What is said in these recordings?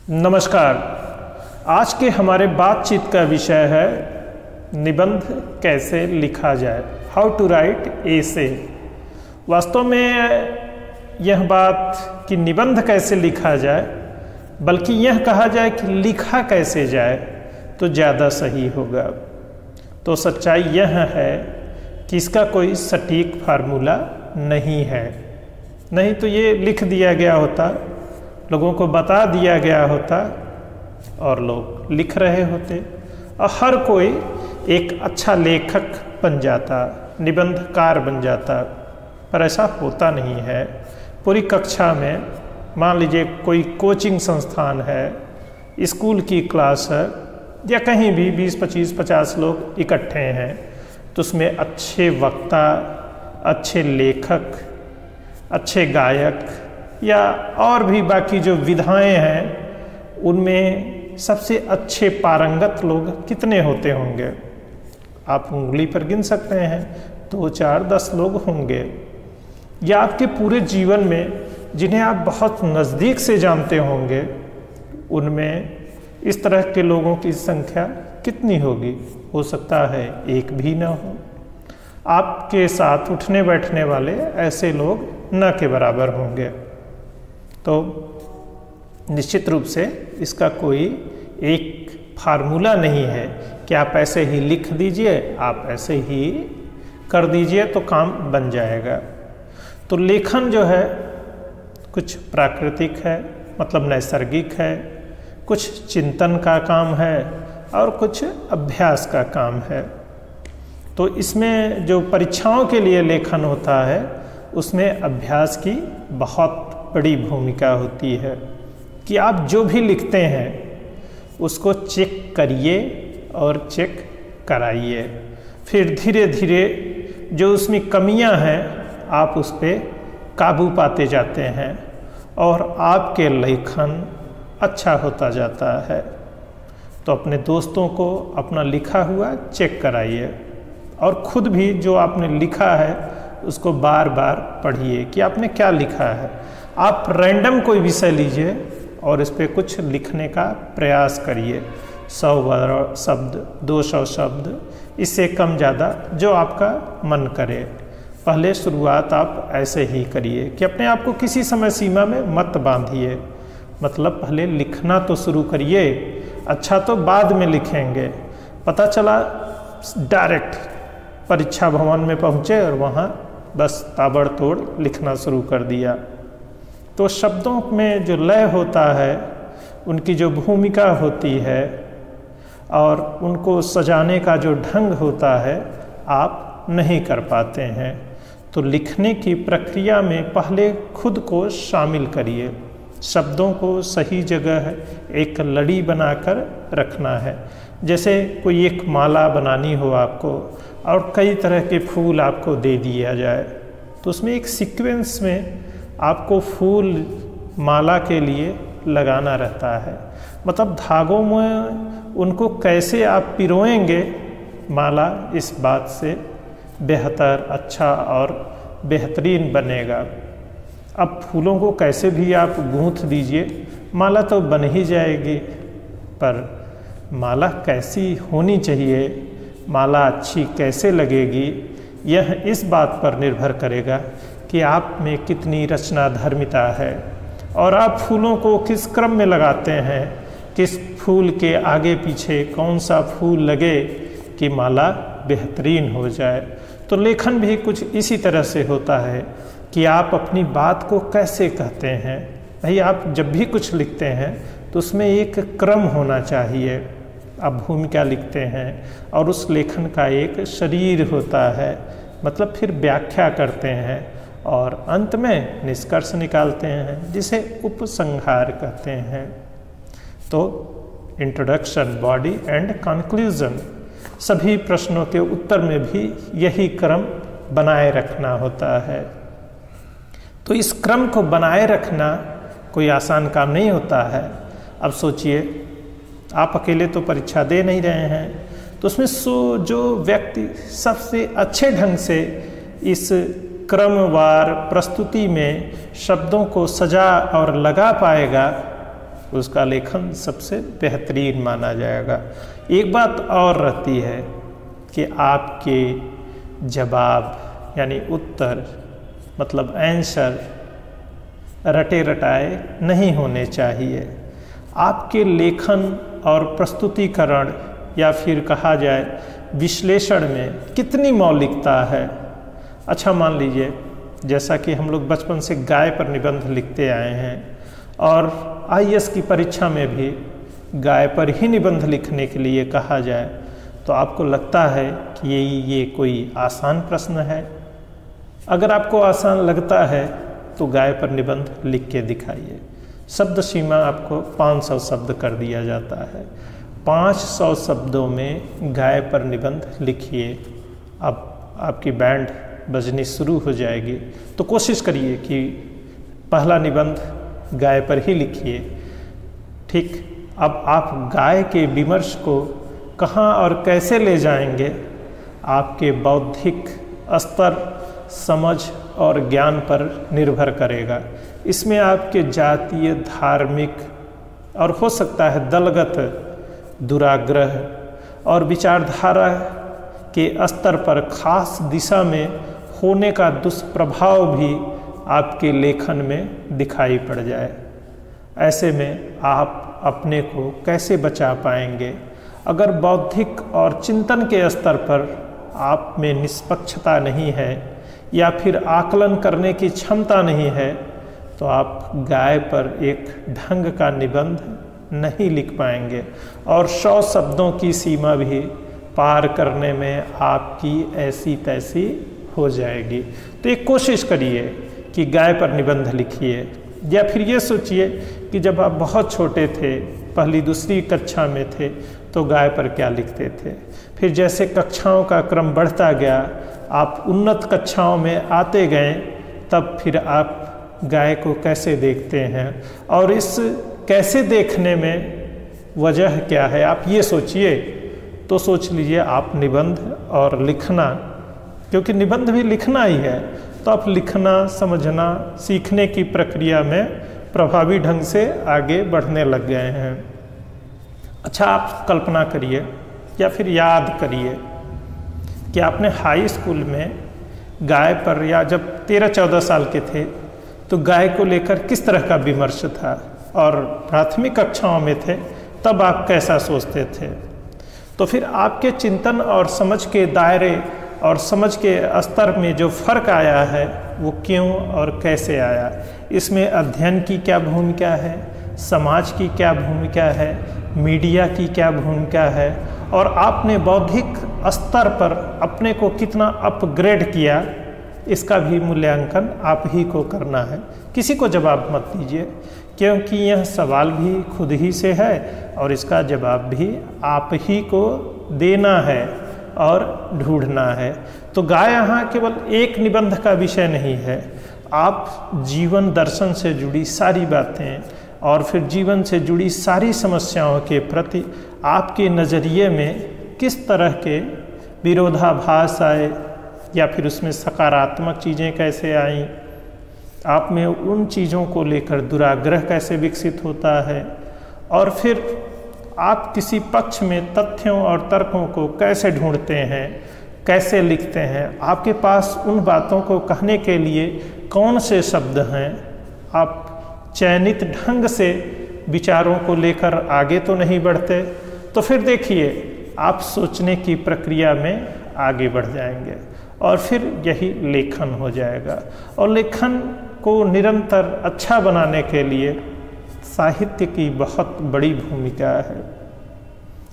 नमस्कार। आज के हमारे बातचीत का विषय है निबंध कैसे लिखा जाए, हाउ टू राइट एसे। वास्तव में यह बात कि निबंध कैसे लिखा जाए, बल्कि यह कहा जाए कि लिखा कैसे जाए तो ज़्यादा सही होगा। तो सच्चाई यह है कि इसका कोई सटीक फार्मूला नहीं है। नहीं तो ये लिख दिया गया होता, लोगों को बता दिया गया होता और लोग लिख रहे होते और हर कोई एक अच्छा लेखक बन जाता, निबंधकार बन जाता। पर ऐसा होता नहीं है। पूरी कक्षा में मान लीजिए कोई कोचिंग संस्थान है, स्कूल की क्लास है या कहीं भी 20, 25, 50 लोग इकट्ठे हैं, तो उसमें अच्छे वक्ता, अच्छे लेखक, अच्छे गायक या और भी बाकी जो विधाएं हैं, उनमें सबसे अच्छे पारंगत लोग कितने होते होंगे? आप उंगली पर गिन सकते हैं, 2, 4, 10 लोग होंगे। या आपके पूरे जीवन में जिन्हें आप बहुत नज़दीक से जानते होंगे, उनमें इस तरह के लोगों की संख्या कितनी होगी? हो सकता है एक भी ना हो। आपके साथ उठने बैठने वाले ऐसे लोग न के बराबर होंगे। तो निश्चित रूप से इसका कोई एक फार्मूला नहीं है कि आप ऐसे ही लिख दीजिए, आप ऐसे ही कर दीजिए तो काम बन जाएगा। तो लेखन जो है कुछ प्राकृतिक है, मतलब नैसर्गिक है, कुछ चिंतन का काम है और कुछ अभ्यास का काम है। तो इसमें जो परीक्षाओं के लिए लेखन होता है, उसमें अभ्यास की बहुत बड़ी भूमिका होती है कि आप जो भी लिखते हैं उसको चेक करिए और चेक कराइए। फिर धीरे धीरे जो उसमें कमियां हैं, आप उस पर काबू पाते जाते हैं और आपके लेखन अच्छा होता जाता है। तो अपने दोस्तों को अपना लिखा हुआ चेक कराइए और ख़ुद भी जो आपने लिखा है उसको बार बार पढ़िए कि आपने क्या लिखा है। आप रैंडम कोई विषय लीजिए और इस पर कुछ लिखने का प्रयास करिए। 100 शब्द, 200 शब्द, इससे कम ज़्यादा जो आपका मन करे। पहले शुरुआत आप ऐसे ही करिए कि अपने आप को किसी समय सीमा में मत बांधिए। मतलब पहले लिखना तो शुरू करिए, अच्छा तो बाद में लिखेंगे। पता चला डायरेक्ट परीक्षा भवन में पहुँचे और वहाँ बस ताबड़तोड़ लिखना शुरू कर दिया। तो शब्दों में जो लय होता है, उनकी जो भूमिका होती है और उनको सजाने का जो ढंग होता है, आप नहीं कर पाते हैं। तो लिखने की प्रक्रिया में पहले खुद को शामिल करिए। शब्दों को सही जगह एक लड़ी बनाकर रखना है। जैसे कोई एक माला बनानी हो आपको और कई तरह के फूल आपको दे दिया जाए, तो उसमें एक सीक्वेंस में आपको फूल माला के लिए लगाना रहता है। मतलब धागों में उनको कैसे आप पिरोएंगे, माला इस बात से बेहतर, अच्छा और बेहतरीन बनेगा। अब फूलों को कैसे भी आप गूंथ दीजिए, माला तो बन ही जाएगी, पर माला कैसी होनी चाहिए, माला अच्छी कैसे लगेगी, यह इस बात पर निर्भर करेगा कि आप में कितनी रचना धर्मिता है और आप फूलों को किस क्रम में लगाते हैं, किस फूल के आगे पीछे कौन सा फूल लगे कि माला बेहतरीन हो जाए। तो लेखन भी कुछ इसी तरह से होता है कि आप अपनी बात को कैसे कहते हैं। भाई, आप जब भी कुछ लिखते हैं तो उसमें एक क्रम होना चाहिए। आप भूमिका लिखते हैं और उस लेखन का एक शरीर होता है, मतलब फिर व्याख्या करते हैं और अंत में निष्कर्ष निकालते हैं, जिसे उपसंहार कहते हैं। तो इंट्रोडक्शन, बॉडी एंड कंक्लूजन, सभी प्रश्नों के उत्तर में भी यही क्रम बनाए रखना होता है। तो इस क्रम को बनाए रखना कोई आसान काम नहीं होता है। अब सोचिए, आप अकेले तो परीक्षा दे नहीं रहे हैं, तो उसमें जो व्यक्ति सबसे अच्छे ढंग से इस क्रमवार प्रस्तुति में शब्दों को सजा और लगा पाएगा, उसका लेखन सबसे बेहतरीन माना जाएगा। एक बात और रहती है कि आपके जवाब यानी उत्तर मतलब आंसर रटे रटाए नहीं होने चाहिए। आपके लेखन और प्रस्तुतिकरण या फिर कहा जाए विश्लेषण में कितनी मौलिकता है। अच्छा, मान लीजिए जैसा कि हम लोग बचपन से गाय पर निबंध लिखते आए हैं और आईएएस की परीक्षा में भी गाय पर ही निबंध लिखने के लिए कहा जाए, तो आपको लगता है कि ये कोई आसान प्रश्न है। अगर आपको आसान लगता है तो गाय पर निबंध लिख के दिखाइए। शब्द सीमा आपको 500 शब्द कर दिया जाता है। 500 शब्दों में गाय पर निबंध लिखिए। अब आपकी बैंड बजनी शुरू हो जाएगी, तो कोशिश करिए कि पहला निबंध गाय पर ही लिखिए। ठीक, अब आप गाय के विमर्श को कहाँ और कैसे ले जाएंगे, आपके बौद्धिक स्तर, समझ और ज्ञान पर निर्भर करेगा। इसमें आपके जातीय, धार्मिक और हो सकता है दलगत दुराग्रह और विचारधारा के स्तर पर खास दिशा में होने का दुष्प्रभाव भी आपके लेखन में दिखाई पड़ जाए। ऐसे में आप अपने को कैसे बचा पाएंगे? अगर बौद्धिक और चिंतन के स्तर पर आप में निष्पक्षता नहीं है या फिर आकलन करने की क्षमता नहीं है, तो आप गाय पर एक ढंग का निबंध नहीं लिख पाएंगे और 100 शब्दों की सीमा भी पार करने में आपकी ऐसी तैसी हो जाएगी। तो एक कोशिश करिए कि गाय पर निबंध लिखिए। या फिर ये सोचिए कि जब आप बहुत छोटे थे, पहली दूसरी कक्षा में थे, तो गाय पर क्या लिखते थे। फिर जैसे कक्षाओं का क्रम बढ़ता गया, आप उन्नत कक्षाओं में आते गए, तब फिर आप गाय को कैसे देखते हैं और इस कैसे देखने में वजह क्या है, आप ये सोचिए। तो सोच लीजिए आप निबंध और लिखना, क्योंकि निबंध भी लिखना ही है, तो आप लिखना, समझना, सीखने की प्रक्रिया में प्रभावी ढंग से आगे बढ़ने लग गए हैं। अच्छा, आप कल्पना करिए या फिर याद करिए कि आपने हाई स्कूल में गाय पर, या जब 13-14 साल के थे, तो गाय को लेकर किस तरह का विमर्श था, और प्राथमिक कक्षाओं में थे तब आप कैसा सोचते थे। तो फिर आपके चिंतन और समझ के दायरे और समझ के स्तर में जो फर्क आया है, वो क्यों और कैसे आया। इसमें अध्ययन की क्या भूमिका है, समाज की क्या भूमिका है, मीडिया की क्या भूमिका है, और आपने बौद्धिक स्तर पर अपने को कितना अपग्रेड किया, इसका भी मूल्यांकन आप ही को करना है। किसी को जवाब मत दीजिए, क्योंकि यह सवाल भी खुद ही से है और इसका जवाब भी आप ही को देना है और ढूंढना है। तो गाय यहाँ केवल एक निबंध का विषय नहीं है। आप जीवन दर्शन से जुड़ी सारी बातें और फिर जीवन से जुड़ी सारी समस्याओं के प्रति आपके नज़रिए में किस तरह के विरोधाभास आए या फिर उसमें सकारात्मक चीज़ें कैसे आईं, आप में उन चीज़ों को लेकर दुराग्रह कैसे विकसित होता है, और फिर आप किसी पक्ष में तथ्यों और तर्कों को कैसे ढूंढते हैं, कैसे लिखते हैं, आपके पास उन बातों को कहने के लिए कौन से शब्द हैं, आप चयनित ढंग से विचारों को लेकर आगे तो नहीं बढ़ते। तो फिर देखिए आप सोचने की प्रक्रिया में आगे बढ़ जाएंगे और फिर यही लेखन हो जाएगा। और लेखन को निरंतर अच्छा बनाने के लिए साहित्य की बहुत बड़ी भूमिका है।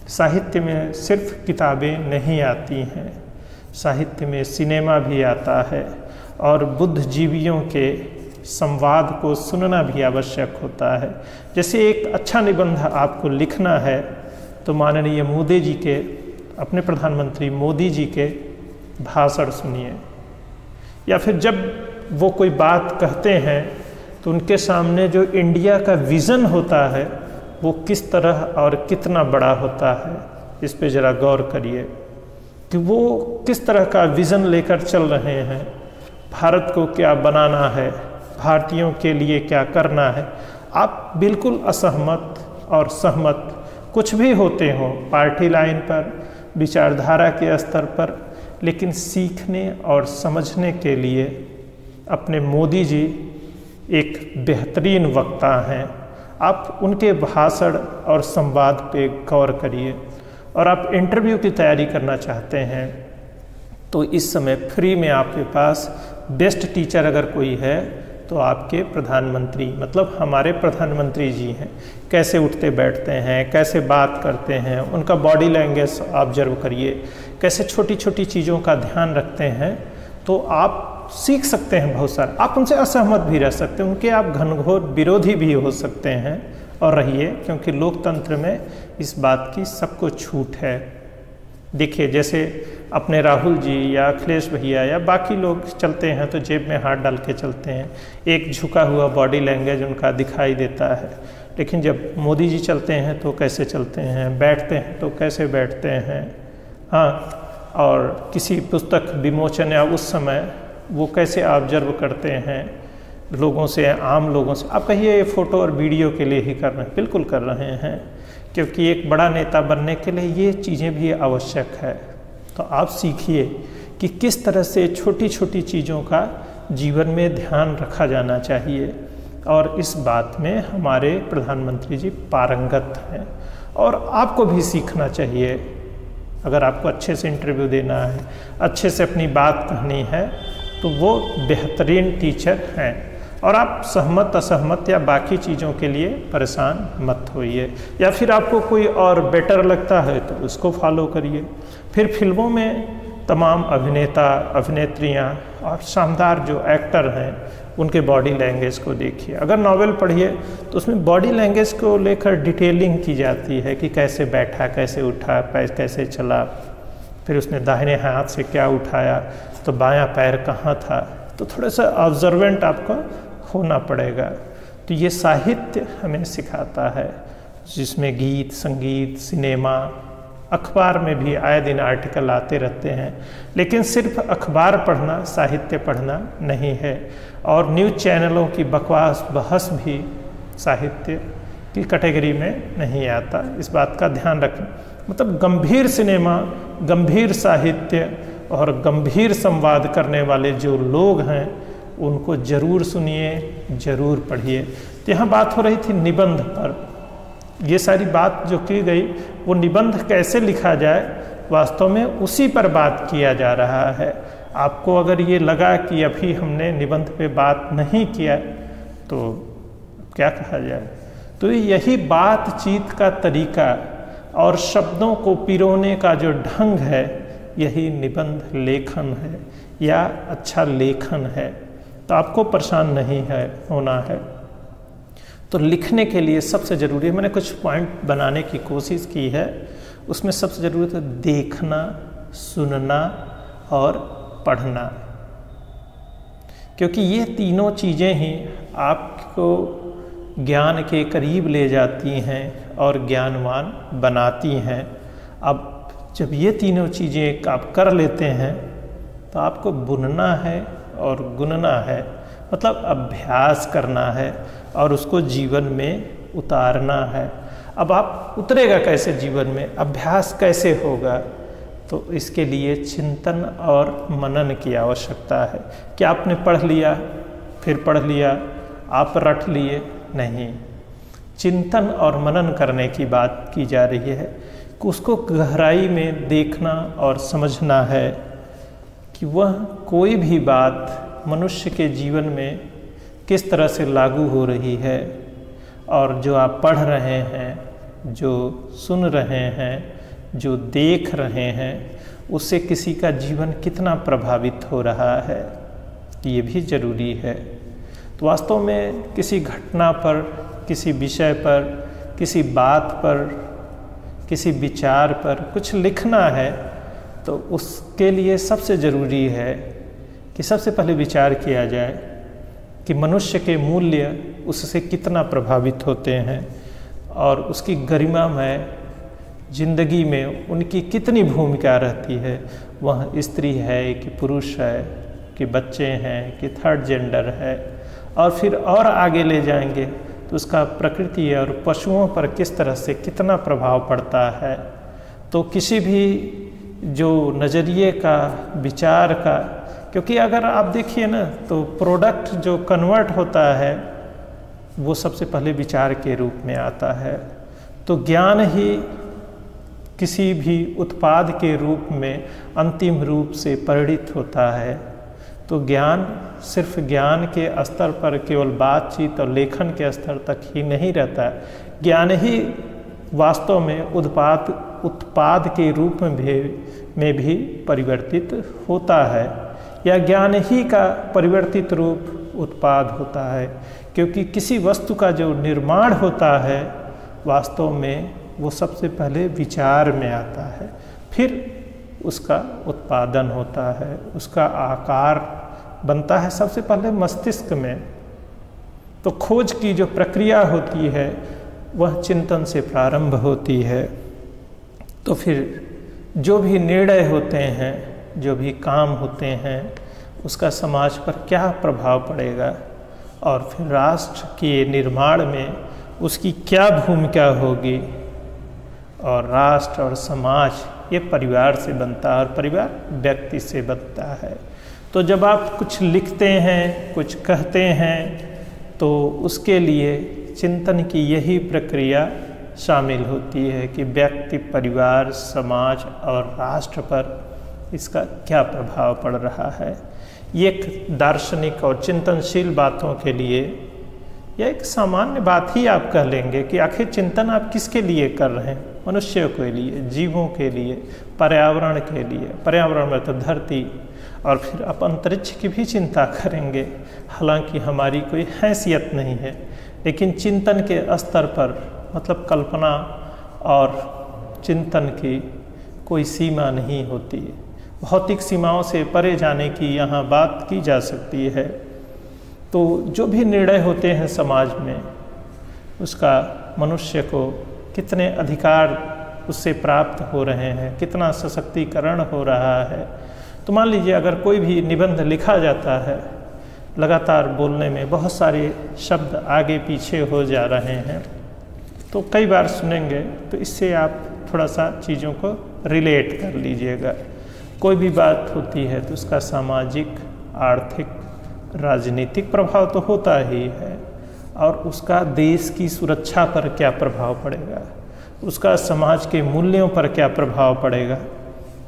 साहित्य में सिर्फ किताबें नहीं आती हैं, साहित्य में सिनेमा भी आता है और बुद्धिजीवियों के संवाद को सुनना भी आवश्यक होता है। जैसे एक अच्छा निबंध आपको लिखना है तो माननीय मोदी जी के, अपने प्रधानमंत्री मोदी जी के भाषण सुनिए, या फिर जब वो कोई बात कहते हैं तो उनके सामने जो इंडिया का विज़न होता है वो किस तरह और कितना बड़ा होता है, इस पे ज़रा गौर करिए कि वो किस तरह का विज़न लेकर चल रहे हैं। भारत को क्या बनाना है, भारतीयों के लिए क्या करना है, आप बिल्कुल असहमत और सहमत कुछ भी होते हो पार्टी लाइन पर, विचारधारा के स्तर पर, लेकिन सीखने और समझने के लिए अपने मोदी जी एक बेहतरीन वक्ता हैं। आप उनके भाषण और संवाद पे गौर करिए। और आप इंटरव्यू की तैयारी करना चाहते हैं तो इस समय फ्री में आपके पास बेस्ट टीचर अगर कोई है तो आपके प्रधानमंत्री, मतलब हमारे प्रधानमंत्री जी हैं। कैसे उठते बैठते हैं, कैसे बात करते हैं, उनका बॉडी लैंग्वेज ऑब्जर्व करिए, कैसे छोटी छोटी चीज़ों का ध्यान रखते हैं, तो आप सीख सकते हैं बहुत सारा। आप उनसे असहमत भी रह सकते हैं, उनके आप घनघोर विरोधी भी हो सकते हैं, और रहिए, क्योंकि लोकतंत्र में इस बात की सबको छूट है। देखिए, जैसे अपने राहुल जी या अखिलेश भैया या बाकी लोग चलते हैं तो जेब में हाथ डाल के चलते हैं, एक झुका हुआ बॉडी लैंग्वेज उनका दिखाई देता है। लेकिन जब मोदी जी चलते हैं तो कैसे चलते हैं, बैठते हैं तो कैसे बैठते हैं, हाँ, और किसी पुस्तक विमोचन या उस समय वो कैसे ऑब्जर्व करते हैं लोगों से, आम लोगों से। आप कहिए ये फ़ोटो और वीडियो के लिए ही कर रहे हैं, बिल्कुल कर रहे हैं, क्योंकि एक बड़ा नेता बनने के लिए ये चीज़ें भी आवश्यक है। तो आप सीखिए कि किस तरह से छोटी छोटी चीज़ों का जीवन में ध्यान रखा जाना चाहिए, और इस बात में हमारे प्रधानमंत्री जी पारंगत हैं, और आपको भी सीखना चाहिए। अगर आपको अच्छे से इंटरव्यू देना है, अच्छे से अपनी बात कहनी है, तो वो बेहतरीन टीचर हैं। और आप सहमत असहमत या बाकी चीज़ों के लिए परेशान मत होइए, या फिर आपको कोई और बेटर लगता है तो उसको फॉलो करिए। फिर फिल्मों में तमाम अभिनेता अभिनेत्रियां और शानदार जो एक्टर हैं उनके बॉडी लैंग्वेज को देखिए। अगर नॉवेल पढ़िए तो उसमें बॉडी लैंग्वेज को लेकर डिटेलिंग की जाती है कि कैसे बैठा, कैसे उठा, कैसे चला, फिर उसने दाहिने हाथ से क्या उठाया, तो बायां पैर कहाँ था। तो थोड़ा सा ऑब्जर्वेंट आपको होना पड़ेगा। तो ये साहित्य हमें सिखाता है, जिसमें गीत, संगीत, सिनेमा, अखबार में भी आए दिन आर्टिकल आते रहते हैं। लेकिन सिर्फ अखबार पढ़ना साहित्य पढ़ना नहीं है, और न्यूज़ चैनलों की बकवास बहस भी साहित्य की कैटेगरी में नहीं आता। इस बात का ध्यान रखें। मतलब गंभीर सिनेमा, गंभीर साहित्य और गंभीर संवाद करने वाले जो लोग हैं उनको ज़रूर सुनिए, ज़रूर पढ़िए। तो यहाँ बात हो रही थी निबंध पर। ये सारी बात जो की गई वो निबंध कैसे लिखा जाए, वास्तव में उसी पर बात किया जा रहा है। आपको अगर ये लगा कि अभी हमने निबंध पे बात नहीं किया तो क्या कहा जाए। तो यही बातचीत का तरीका और शब्दों को पिरोने का जो ढंग है, यही निबंध लेखन है या अच्छा लेखन है। तो आपको परेशान नहीं है होना है। तो लिखने के लिए सबसे ज़रूरी है, मैंने कुछ पॉइंट बनाने की कोशिश की है, उसमें सबसे ज़रूरी है देखना, सुनना और पढ़ना, क्योंकि ये तीनों चीज़ें ही आपको ज्ञान के करीब ले जाती हैं और ज्ञानवान बनाती हैं। अब जब ये तीनों चीज़ें आप कर लेते हैं तो आपको बुनना है और गुनना है, मतलब अभ्यास करना है और उसको जीवन में उतारना है। अब आप उतरेगा कैसे जीवन में, अभ्यास कैसे होगा, तो इसके लिए चिंतन और मनन की आवश्यकता है। क्या आपने पढ़ लिया फिर पढ़ लिया, आप रट लिए, नहीं। चिंतन और मनन करने की बात की जा रही है कि उसको गहराई में देखना और समझना है कि वह कोई भी बात मनुष्य के जीवन में किस तरह से लागू हो रही है, और जो आप पढ़ रहे हैं, जो सुन रहे हैं, जो देख रहे हैं, उससे किसी का जीवन कितना प्रभावित हो रहा है, ये भी ज़रूरी है। तो वास्तव में किसी घटना पर, किसी विषय पर, किसी बात पर, किसी विचार पर कुछ लिखना है तो उसके लिए सबसे ज़रूरी है कि सबसे पहले विचार किया जाए कि मनुष्य के मूल्य उससे कितना प्रभावित होते हैं और उसकी गरिमामय जिंदगी में उनकी कितनी भूमिका रहती है। वह स्त्री है कि पुरुष है कि बच्चे हैं कि थर्ड जेंडर है, और फिर और आगे ले जाएंगे तो उसका प्रकृति और पशुओं पर किस तरह से कितना प्रभाव पड़ता है। तो किसी भी जो नज़रिए का, विचार का, क्योंकि अगर आप देखिए ना तो प्रोडक्ट जो कन्वर्ट होता है वो सबसे पहले विचार के रूप में आता है। तो ज्ञान ही किसी भी उत्पाद के रूप में अंतिम रूप से परिणित होता है। तो ज्ञान सिर्फ ज्ञान के स्तर पर केवल बातचीत और लेखन के स्तर तक ही नहीं रहता है, ज्ञान ही वास्तव में उत्पाद के रूप में भी परिवर्तित होता है, या ज्ञान ही का परिवर्तित रूप उत्पाद होता है। क्योंकि किसी वस्तु का जो निर्माण होता है वास्तव में वो सबसे पहले विचार में आता है, फिर उसका उत्पादन होता है, उसका आकार बनता है सबसे पहले मस्तिष्क में। तो खोज की जो प्रक्रिया होती है वह चिंतन से प्रारंभ होती है। तो फिर जो भी निर्णय होते हैं, जो भी काम होते हैं, उसका समाज पर क्या प्रभाव पड़ेगा और फिर राष्ट्र के निर्माण में उसकी क्या भूमिका होगी। और राष्ट्र और समाज ये परिवार से बनता है और परिवार व्यक्ति से बनता है। तो जब आप कुछ लिखते हैं, कुछ कहते हैं, तो उसके लिए चिंतन की यही प्रक्रिया शामिल होती है कि व्यक्ति, परिवार, समाज और राष्ट्र पर इसका क्या प्रभाव पड़ रहा है। ये एक दार्शनिक और चिंतनशील बातों के लिए यह एक सामान्य बात ही आप कह लेंगे कि आखिर चिंतन आप किसके लिए कर रहे हैं। मनुष्यों के लिए, जीवों के लिए, पर्यावरण के लिए, पर्यावरण में तो धरती, और फिर आप अंतरिक्ष की भी चिंता करेंगे। हालांकि हमारी कोई हैसियत नहीं है, लेकिन चिंतन के स्तर पर मतलब कल्पना और चिंतन की कोई सीमा नहीं होती है। भौतिक सीमाओं से परे जाने की यहाँ बात की जा सकती है। तो जो भी निर्णय होते हैं समाज में, उसका मनुष्य को कितने अधिकार उससे प्राप्त हो रहे हैं, कितना सशक्तिकरण हो रहा है। तो मान लीजिए अगर कोई भी निबंध लिखा जाता है, लगातार बोलने में बहुत सारे शब्द आगे पीछे हो जा रहे हैं, तो कई बार सुनेंगे तो इससे आप थोड़ा सा चीज़ों को रिलेट कर लीजिएगा। कोई भी बात होती है तो उसका सामाजिक, आर्थिक, राजनीतिक प्रभाव तो होता ही है, और उसका देश की सुरक्षा पर क्या प्रभाव पड़ेगा, उसका समाज के मूल्यों पर क्या प्रभाव पड़ेगा।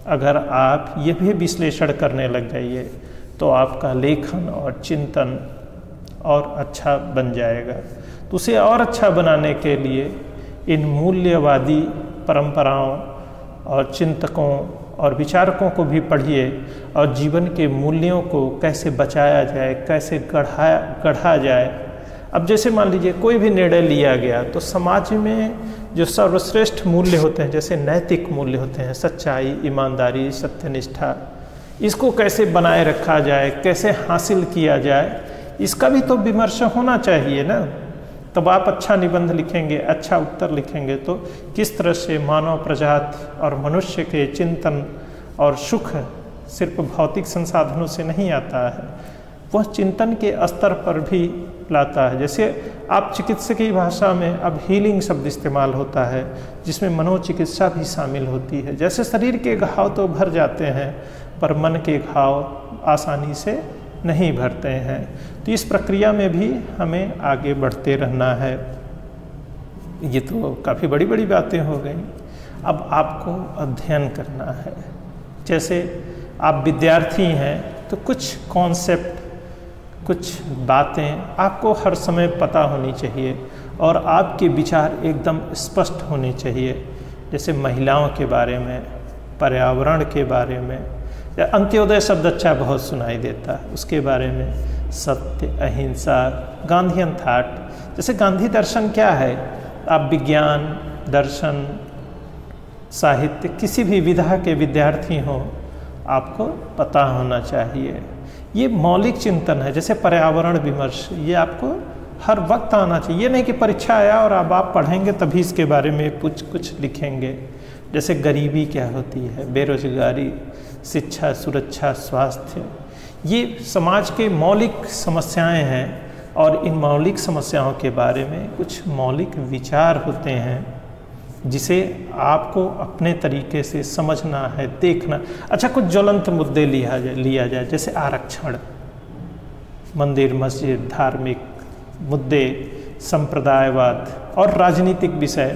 अगर आप ये भी विश्लेषण करने लग जाइए तो आपका लेखन और चिंतन और अच्छा बन जाएगा। तो उसे और अच्छा बनाने के लिए इन मूल्यवादी परंपराओं और चिंतकों और विचारकों को भी पढ़िए, और जीवन के मूल्यों को कैसे बचाया जाए, कैसे गढ़ा जाए। अब जैसे मान लीजिए कोई भी निर्णय लिया गया तो समाज में जो सर्वश्रेष्ठ मूल्य होते हैं, जैसे नैतिक मूल्य होते हैं, सच्चाई, ईमानदारी, सत्यनिष्ठा, इसको कैसे बनाए रखा जाए, कैसे हासिल किया जाए, इसका भी तो विमर्श होना चाहिए ना। तब आप अच्छा निबंध लिखेंगे, अच्छा उत्तर लिखेंगे तो किस तरह से मानव प्रजाति और मनुष्य के चिंतन और सुख सिर्फ भौतिक संसाधनों से नहीं आता है, वह चिंतन के स्तर पर भी लाता है। जैसे आप चिकित्सकीय भाषा में अब हीलिंग शब्द इस्तेमाल होता है, जिसमें मनोचिकित्सा भी शामिल होती है। जैसे शरीर के घाव तो भर जाते हैं, पर मन के घाव आसानी से नहीं भरते हैं। तो इस प्रक्रिया में भी हमें आगे बढ़ते रहना है। ये तो काफ़ी बड़ी बड़ी बातें हो गई। अब आपको अध्ययन करना है। जैसे आप विद्यार्थी हैं तो कुछ कॉन्सेप्ट, कुछ बातें आपको हर समय पता होनी चाहिए और आपके विचार एकदम स्पष्ट होने चाहिए। जैसे महिलाओं के बारे में, पर्यावरण के बारे में, या अंत्योदय शब्द अच्छा बहुत सुनाई देता है, उसके बारे में सत्य, अहिंसा, गांधीयन थॉट। जैसे गांधी दर्शन क्या है, आप विज्ञान, दर्शन, साहित्य, किसी भी विधा के विद्यार्थी हों, आपको पता होना चाहिए। ये मौलिक चिंतन है। जैसे पर्यावरण विमर्श, ये आपको हर वक्त आना चाहिए। ये नहीं कि परीक्षा आया और अब आप पढ़ेंगे तभी इसके बारे में कुछ लिखेंगे। जैसे गरीबी क्या होती है, बेरोजगारी, शिक्षा, सुरक्षा, स्वास्थ्य, ये समाज के मौलिक समस्याएं हैं। और इन मौलिक समस्याओं के बारे में कुछ मौलिक विचार होते हैं जिसे आपको अपने तरीके से समझना है, देखना। अच्छा, कुछ ज्वलंत मुद्दे लिया जाए जैसे आरक्षण, मंदिर मस्जिद, धार्मिक मुद्दे, संप्रदायवाद और राजनीतिक विषय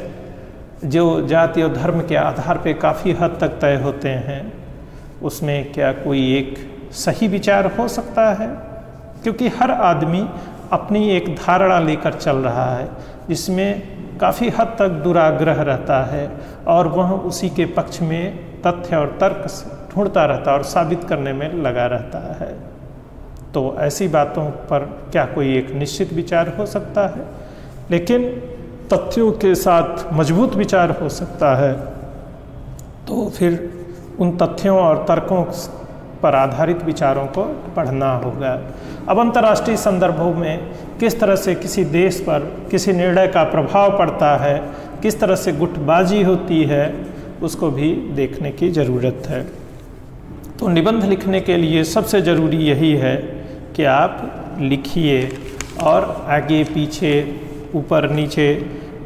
जो जाति और धर्म के आधार पे काफ़ी हद तक तय होते हैं, उसमें क्या कोई एक सही विचार हो सकता है? क्योंकि हर आदमी अपनी एक धारणा लेकर चल रहा है जिसमें काफ़ी हद तक दुराग्रह रहता है और वह उसी के पक्ष में तथ्य और तर्क ढूंढता रहता है और साबित करने में लगा रहता है। तो ऐसी बातों पर क्या कोई एक निश्चित विचार हो सकता है? लेकिन तथ्यों के साथ मजबूत विचार हो सकता है, तो फिर उन तथ्यों और तर्कों पर आधारित विचारों को पढ़ना होगा। अब अंतर्राष्ट्रीय संदर्भों में किस तरह से किसी देश पर किसी निर्णय का प्रभाव पड़ता है, किस तरह से गुटबाजी होती है, उसको भी देखने की ज़रूरत है। तो निबंध लिखने के लिए सबसे ज़रूरी यही है कि आप लिखिए और आगे पीछे ऊपर नीचे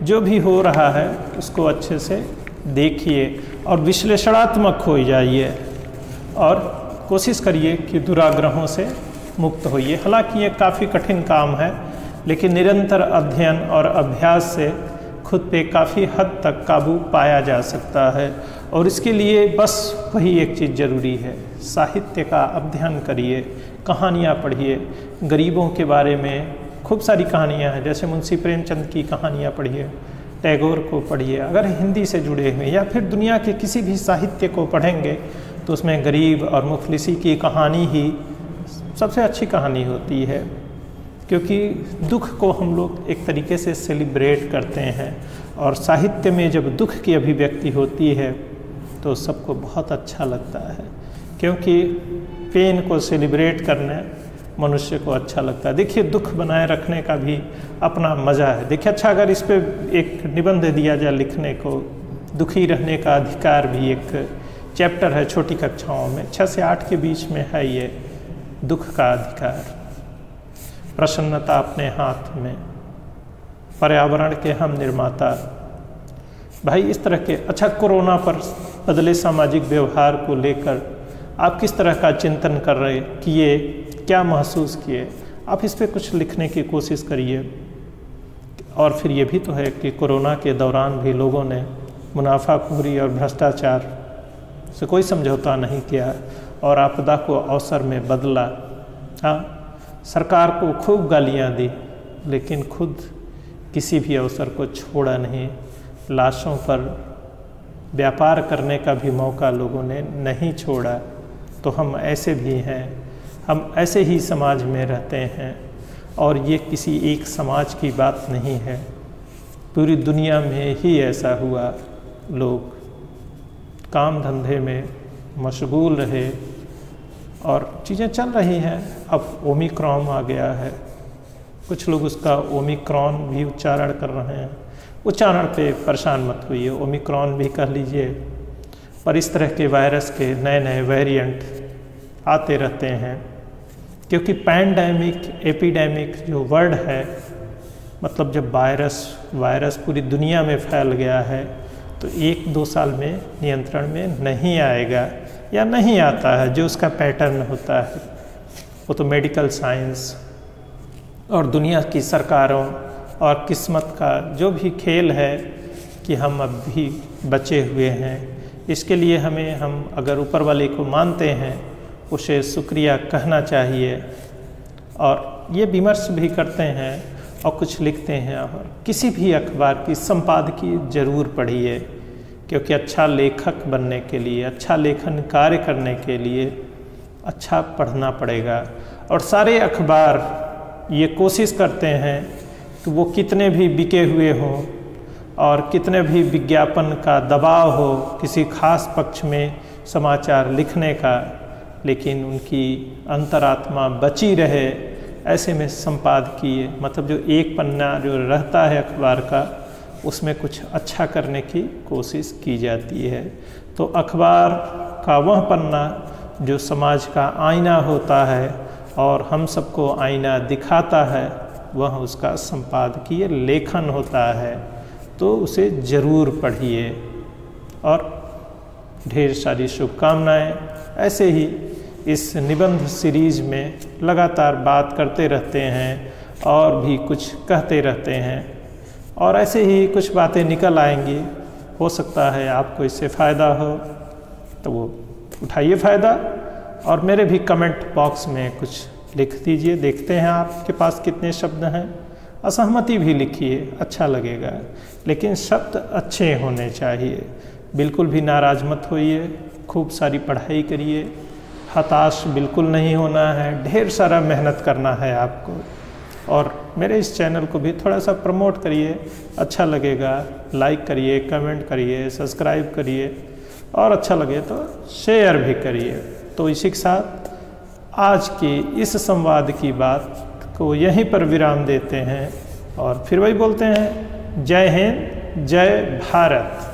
जो भी हो रहा है उसको अच्छे से देखिए और विश्लेषणात्मक हो जाइए और कोशिश करिए कि दुराग्रहों से मुक्त होइए। हालांकि ये काफ़ी कठिन काम है, लेकिन निरंतर अध्ययन और अभ्यास से खुद पे काफ़ी हद तक काबू पाया जा सकता है। और इसके लिए बस वही एक चीज़ ज़रूरी है, साहित्य का अध्ययन करिए, कहानियाँ पढ़िए। गरीबों के बारे में खूब सारी कहानियाँ हैं, जैसे मुंशी प्रेमचंद की कहानियाँ पढ़िए, टैगोर को पढ़िए। अगर हिंदी से जुड़े हुए या फिर दुनिया के किसी भी साहित्य को पढ़ेंगे तो उसमें गरीब और मुफलिसी की कहानी ही सबसे अच्छी कहानी होती है, क्योंकि दुख को हम लोग एक तरीके से सेलिब्रेट करते हैं और साहित्य में जब दुख की अभिव्यक्ति होती है तो सबको बहुत अच्छा लगता है, क्योंकि पेन को सेलिब्रेट करने मनुष्य को अच्छा लगता है। देखिए, दुख बनाए रखने का भी अपना मज़ा है। देखिए, अच्छा अगर इस पे एक निबंध दिया जाए लिखने को, दुखी रहने का अधिकार भी एक चैप्टर है छोटी कक्षाओं में, 6 से 8 के बीच में है ये, दुख का अधिकार। प्रसन्नता अपने हाथ में, पर्यावरण के हम निर्माता। भाई इस तरह के, अच्छा कोरोना पर बदले सामाजिक व्यवहार को लेकर आप किस तरह का चिंतन कर रहे किए, क्या महसूस किए, आप इस पे कुछ लिखने की कोशिश करिए। और फिर ये भी तो है कि कोरोना के दौरान भी लोगों ने मुनाफाखोरी और भ्रष्टाचार से कोई समझौता नहीं किया और आपदा को अवसर में बदला। हाँ, सरकार को खूब गालियाँ दी, लेकिन खुद किसी भी अवसर को छोड़ा नहीं। लाशों पर व्यापार करने का भी मौका लोगों ने नहीं छोड़ा। तो हम ऐसे भी हैं, हम ऐसे ही समाज में रहते हैं और ये किसी एक समाज की बात नहीं है, पूरी दुनिया में ही ऐसा हुआ। लोग काम धंधे में मशगूल रहे और चीज़ें चल रही हैं। अब ओमिक्रॉन आ गया है, कुछ लोग उसका ओमिक्रॉन भी उच्चारण कर रहे हैं। उच्चारण पे परेशान मत होइए, ओमिक्रॉन भी कह लीजिए। पर इस तरह के वायरस के नए नए वेरिएंट आते रहते हैं, क्योंकि पैंडेमिक एपिडेमिक जो वर्ड है, मतलब जब वायरस पूरी दुनिया में फैल गया है तो 1-2 साल में नियंत्रण में नहीं आएगा या नहीं आता है। जो उसका पैटर्न होता है वो तो मेडिकल साइंस और दुनिया की सरकारों और किस्मत का जो भी खेल है कि हम अब भी बचे हुए हैं। इसके लिए हम अगर ऊपर वाले को मानते हैं, उसे शुक्रिया कहना चाहिए और ये विमर्श भी करते हैं और कुछ लिखते हैं। और किसी भी अखबार की संपादकीय ज़रूर पढ़िए, क्योंकि अच्छा लेखक बनने के लिए, अच्छा लेखन कार्य करने के लिए अच्छा पढ़ना पड़ेगा। और सारे अखबार ये कोशिश करते हैं कि वो कितने भी बिके हुए हों और कितने भी विज्ञापन का दबाव हो किसी खास पक्ष में समाचार लिखने का, लेकिन उनकी अंतरात्मा बची रहे, ऐसे में संपादकीय मतलब जो एक पन्ना जो रहता है अखबार का, उसमें कुछ अच्छा करने की कोशिश की जाती है। तो अखबार का वह पन्ना जो समाज का आईना होता है और हम सबको आईना दिखाता है, वह उसका संपादकीय लेखन होता है, तो उसे ज़रूर पढ़िए। और ढेर सारी शुभकामनाएं। ऐसे ही इस निबंध सीरीज में लगातार बात करते रहते हैं और भी कुछ कहते रहते हैं, और ऐसे ही कुछ बातें निकल आएंगी। हो सकता है आपको इससे फ़ायदा हो, तो वो उठाइए फ़ायदा, और मेरे भी कमेंट बॉक्स में कुछ लिख दीजिए। देखते हैं आपके पास कितने शब्द हैं। असहमति भी लिखिए, अच्छा लगेगा, लेकिन शब्द अच्छे होने चाहिए। बिल्कुल भी नाराज़ मत होइए, खूब सारी पढ़ाई करिए, हताश बिल्कुल नहीं होना है, ढेर सारा मेहनत करना है आपको। और मेरे इस चैनल को भी थोड़ा सा प्रमोट करिए, अच्छा लगेगा। लाइक करिए, कमेंट करिए, सब्सक्राइब करिए, और अच्छा लगे तो शेयर भी करिए। तो इसी के साथ आज की इस संवाद की बात को यहीं पर विराम देते हैं, और फिर वही बोलते हैं, जय हिंद, जय भारत।